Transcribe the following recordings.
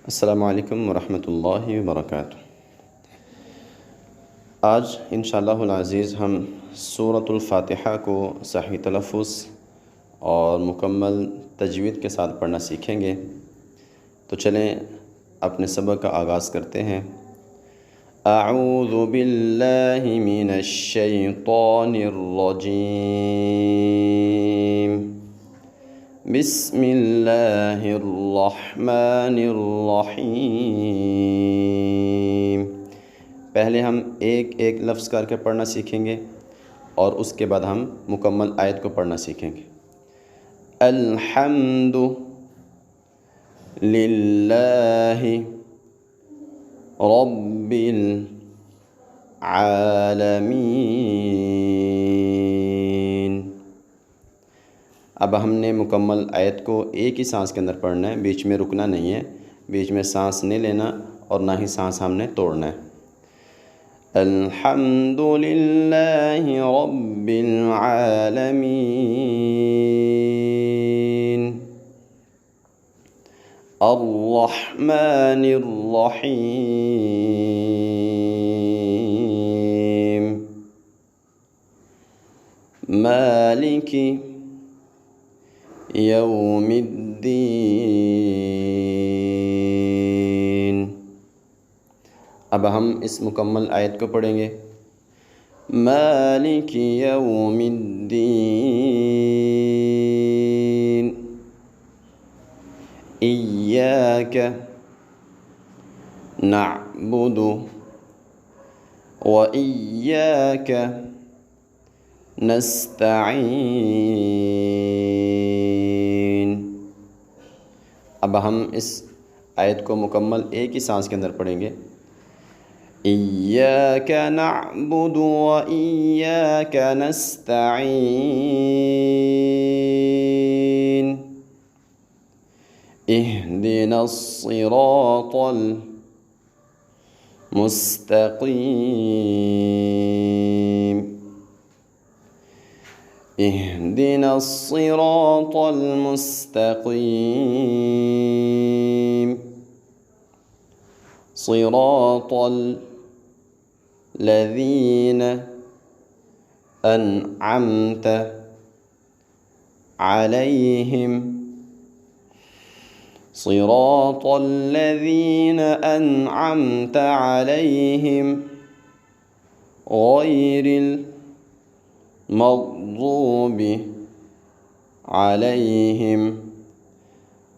السلام علیکم ورحمۃ اللہ وبرکاتہ۔ آج انشاءاللہ العزیز ہم سورۃ الفاتحہ کو صحیح تلفظ اور مکمل تجوید کے ساتھ پڑھنا سیکھیں گے۔ تو چلیں اپنے سبق کا آغاز کرتے ہیں۔ اعوذ باللہ من الشیطان الرجیم، بسم اللہ الرحمن الرحیم۔ پہلے ہم ایک ایک لفظ کر کے پڑھنا سیکھیں گے اور اس کے بعد ہم مکمل آیت کو پڑھنا سیکھیں گے۔ الحمد للہ رب العالمین۔ اب ہم نے مکمل آیت کو ایک ہی سانس کے اندر پڑھنا ہے، بیچ میں رکنا نہیں ہے، بیچ میں سانس نہیں لینا اور نہ ہی سانس ہم نے توڑنا ہے۔ الحمد للہ رب العالمین، الرحمن الرحیم، مالک یوم الدین۔ اب ہم اس مکمل آیت کو پڑھیں گے۔ مالک یوم الدین، ایاک نعبد و ایاک نستعین۔ اب ہم اس آیت کو مکمل ایک ہی سانس کے اندر پڑھیں گے۔ ایاک نعبد و ایاک نستعین، اہدنا الصراط المستقیم، اہدنا الصراط المستقیم، صراط الذین انعمت علیہم، صراط الذین انعمت علیہم غیر المغضوب علیہم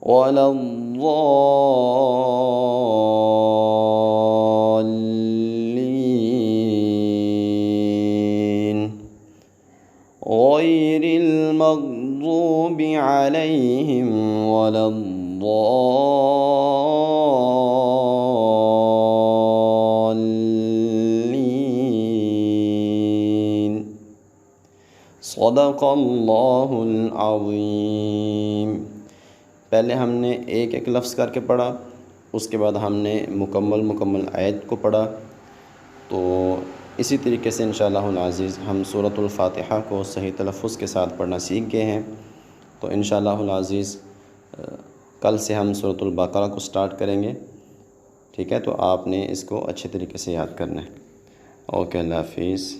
ولا الضالین، غیر المغضوب علیہم ولا الضالین۔ صدق اللہ العظیم۔ پہلے ہم نے ایک ایک لفظ کر کے پڑھا، اس کے بعد ہم نے مکمل آیت کو پڑھا۔ تو اسی طریقے سے انشاءاللہ العزیز ہم سورۃ الفاتحہ کو صحیح تلفظ کے ساتھ پڑھنا سیکھ گئے ہیں۔ تو انشاءاللہ العزیز کل سے ہم سورۃ البقرہ کو سٹارٹ کریں گے، ٹھیک ہے؟ تو آپ نے اس کو اچھے طریقے سے یاد کرنا ہے۔ اوکے، اللہ حافظ۔